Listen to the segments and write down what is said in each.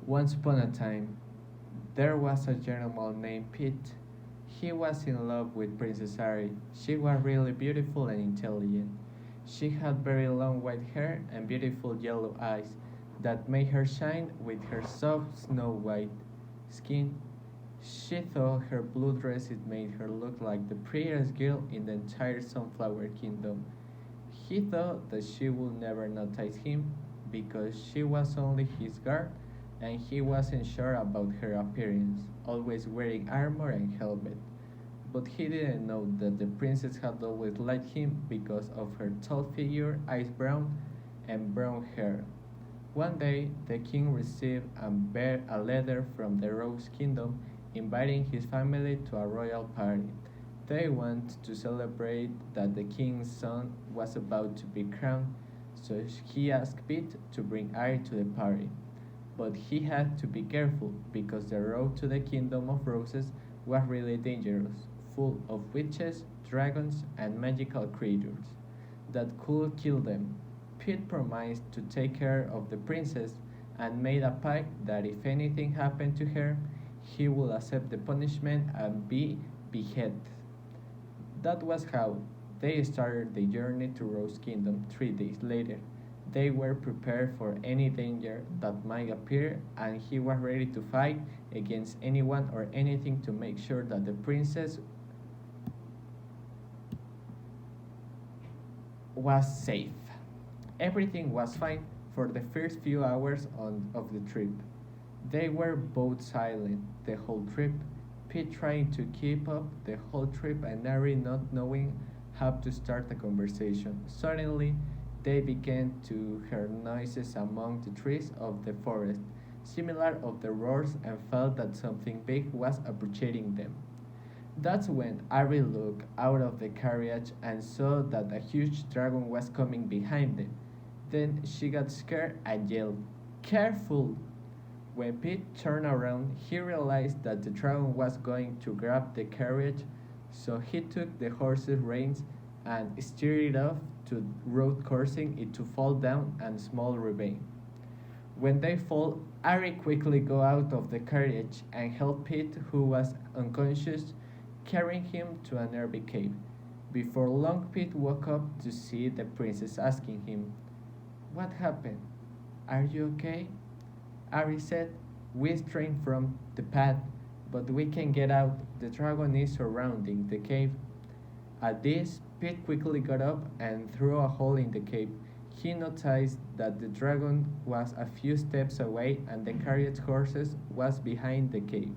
Once upon a time, there was a gentleman named Pete. He was in love with Princess Ari. She was really beautiful and intelligent. She had very long white hair and beautiful yellow eyes that made her shine with her soft snow white skin. She thought her blue dress it made her look like the prettiest girl in the entire Sunflower Kingdom. He thought that she would never notice him because she was only his guard and he wasn't sure about her appearance, always wearing armor and helmet. But he didn't know that the princess had always liked him because of her tall figure, ice brown, and brown hair. One day, the king received a letter from the Rose Kingdom inviting his family to a royal party. They wanted to celebrate that the king's son was about to be crowned, so he asked Pete to bring Ari to the party. But he had to be careful because the road to the Kingdom of Roses was really dangerous, full of witches, dragons, and magical creatures that could kill them. Pete promised to take care of the princess and made a pact that if anything happened to her, he would accept the punishment and be beheaded. That was how they started the journey to Rose Kingdom 3 days later. They were prepared for any danger that might appear, and he was ready to fight against anyone or anything to make sure that the princess was safe. Everything was fine for the first few hours of the trip. They were both silent the whole trip, Pete trying to keep up the whole trip and Ari not knowing how to start a conversation. Suddenly, they began to hear noises among the trees of the forest, similar of the roars, and felt that something big was approaching them. That's when Ari looked out of the carriage and saw that a huge dragon was coming behind them. Then she got scared and yelled, "Careful!" When Pete turned around, he realized that the dragon was going to grab the carriage, so he took the horse's reins and steered it off to road, causing it to fall down a small ravine. When they fall, Ari quickly got out of the carriage and helped Pete, who was unconscious, carrying him to a nearby cave. Before long, Pete woke up to see the princess asking him, "What happened? Are you okay?" Ari said, "We strayed from the path, but we can get out. The dragon is surrounding the cave." At this, Pete quickly got up and through a hole in the cave. He noticed that the dragon was a few steps away and the carriage horses was behind the cave.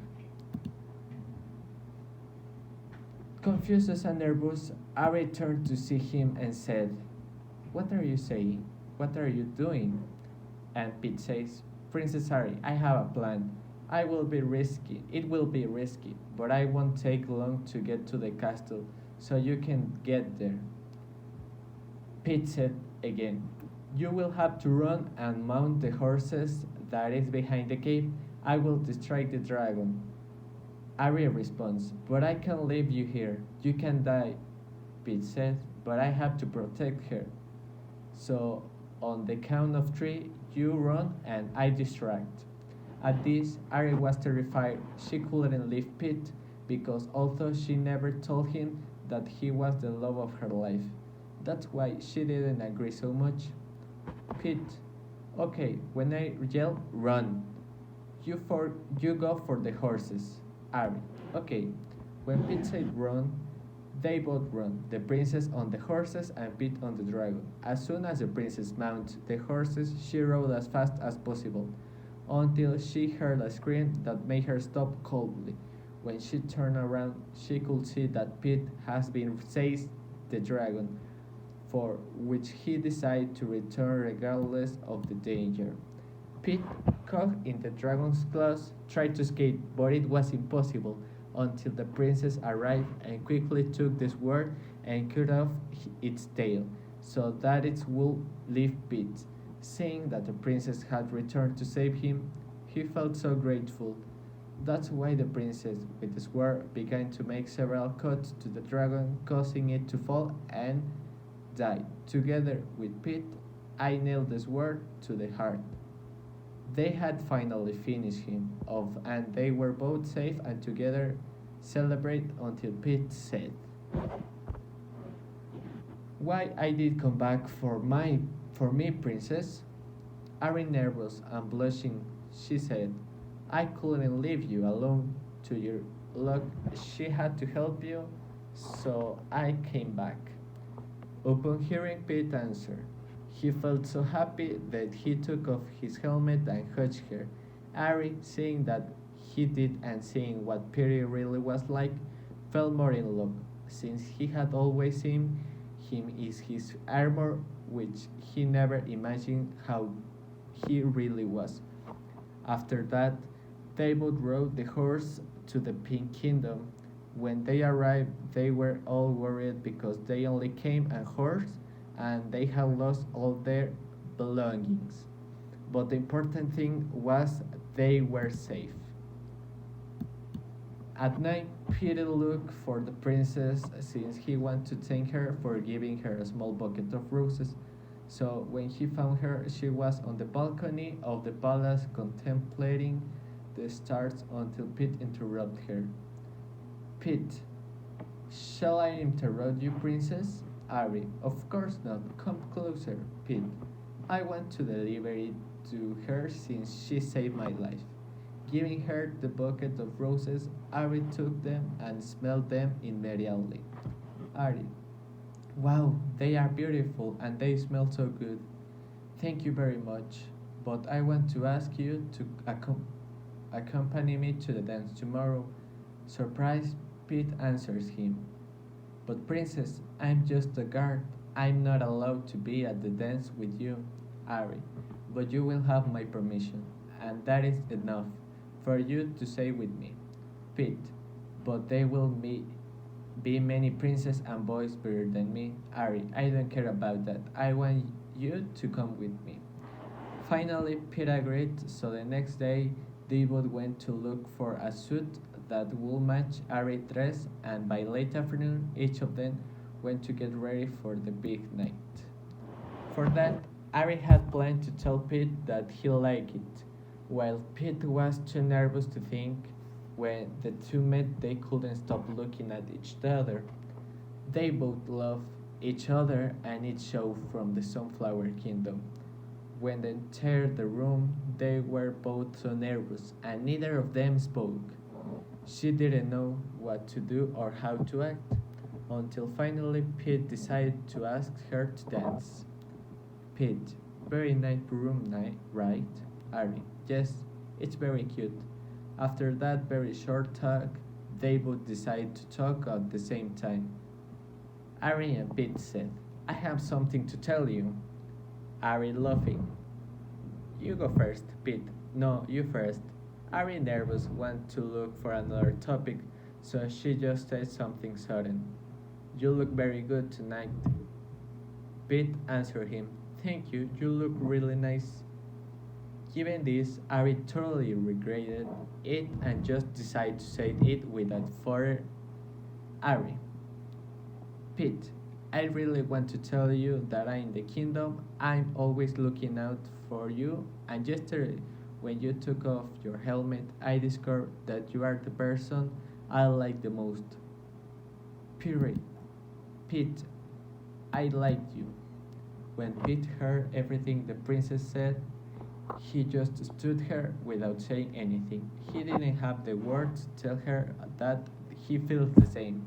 Confused and nervous, Ari turned to see him and said, "What are you saying? What are you doing?" And Pete says, "Princess Ari, I have a plan. It will be risky, but I won't take long to get to the castle, so you can get there." Pete said again, "You will have to run and mount the horses that is behind the cave. I will distract the dragon." Ari responds, "But I can't leave you here. You can die." Pete says, "But I have to protect her. So on the count of three, you run and I distract." At this, Ari was terrified. She couldn't leave Pete because although she never told him that he was the love of her life. That's why she didn't agree so much. Pete, "Okay, when I yell, run. You go for the horses." Ari, "Okay." When Pete said run, they both run, the princess on the horses and Pete on the dragon. As soon as the princess mounted the horses, she rode as fast as possible, until she heard a scream that made her stop coldly. When she turned around, she could see that Pete has been seized the dragon, for which he decided to return regardless of the danger. Pete, caught in the dragon's claws, tried to escape, but it was impossible until the princess arrived and quickly took the sword and cut off its tail, so that it would leave Pete. Seeing that the princess had returned to save him, he felt so grateful. That's why the princess, with the sword, began to make several cuts to the dragon, causing it to fall and die. Together with Pete, I nailed the sword to the heart. They had finally finished him off, and they were both safe and together celebrate until Pete said, "Why I did come back for me, princess?" Ari nervous and blushing, she said, "I couldn't leave you alone to your luck. She had to help you, so I came back." Upon hearing Pete answer, he felt so happy that he took off his helmet and hugged her. Ari, seeing that he did and seeing what Pete really was like, fell more in love, since he had always seen him in his armor, which he never imagined how he really was. After that, they both rode the horse to the Pink Kingdom. When they arrived, they were all worried because they only came on horse and they had lost all their belongings. But the important thing was they were safe. At night, Peter looked for the princess since he wanted to thank her for giving her a small bucket of roses. So when he found her, she was on the balcony of the palace contemplating the stars until Pete interrupted her. "Pete, shall I interrupt you, princess?" "Ari, of course not. Come closer, Pete. I want to deliver it to her since she saved my life." Giving her the bucket of roses, Ari took them and smelled them immediately. "Ari, wow, they are beautiful and they smell so good. Thank you very much. But I want to ask you to accompany me to the dance tomorrow." Surprised, Pete answers him. "But princess, I'm just a guard. I'm not allowed to be at the dance with you, Ari. But you will have my permission, and that is enough for you to stay with me, Pete. But there will be many princes and boys better than me, Ari. I don't care about that. I want you to come with me." Finally, Pete agreed, so the next day they both went to look for a suit that would match Ari's dress, and by late afternoon, each of them went to get ready for the big night. For that, Ari had planned to tell Pete that he liked it, while Pete was too nervous to think. When the two met, they couldn't stop looking at each other. They both loved each other, and it showed from the Sunflower Kingdom. When they entered the room, they were both so nervous, and neither of them spoke. She didn't know what to do or how to act, until finally Pete decided to ask her to dance. "Pete, very nice room night, right?" "Ari, yes, it's very cute." After that very short talk, they both decided to talk at the same time. Ari and Pete said, "I have something to tell you." Ari laughing. "You go first, Pete." "No, you first." Ari nervous wanted to look for another topic, so she just said something sudden. "You look very good tonight." Pete answered him, "Thank you, you look really nice." Given this, Ari totally regretted it and just decided to say it without further. "Ari, Pete, I really want to tell you that in the kingdom I'm always looking out for you, and yesterday when you took off your helmet I discovered that you are the person I like the most. Period. Pete, I liked you." When Pete heard everything the princess said, he just stood her without saying anything. He didn't have the words to tell her that he feels the same.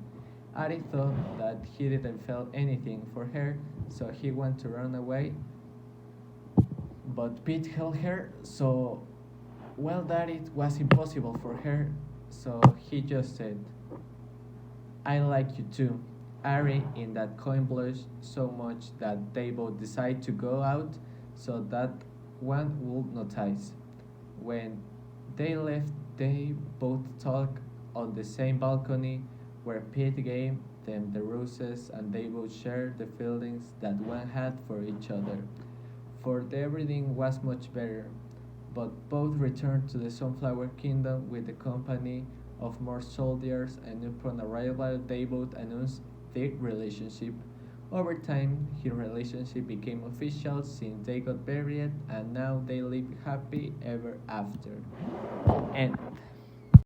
Ari thought that he didn't feel anything for her, so he wanted to run away. But Pete held her, so well that it was impossible for her, so he just said, "I like you too." Ari in that coin blushed so much that they both decided to go out so that one would notice. When they left, they both talked on the same balcony where Pete gave them the roses, and they both shared the feelings that one had for each other. For everything was much better, but both returned to the Sunflower Kingdom with the company of more soldiers, and upon arrival they both announced their relationship Over time, his relationship became official since they got married and now they live happy ever after. And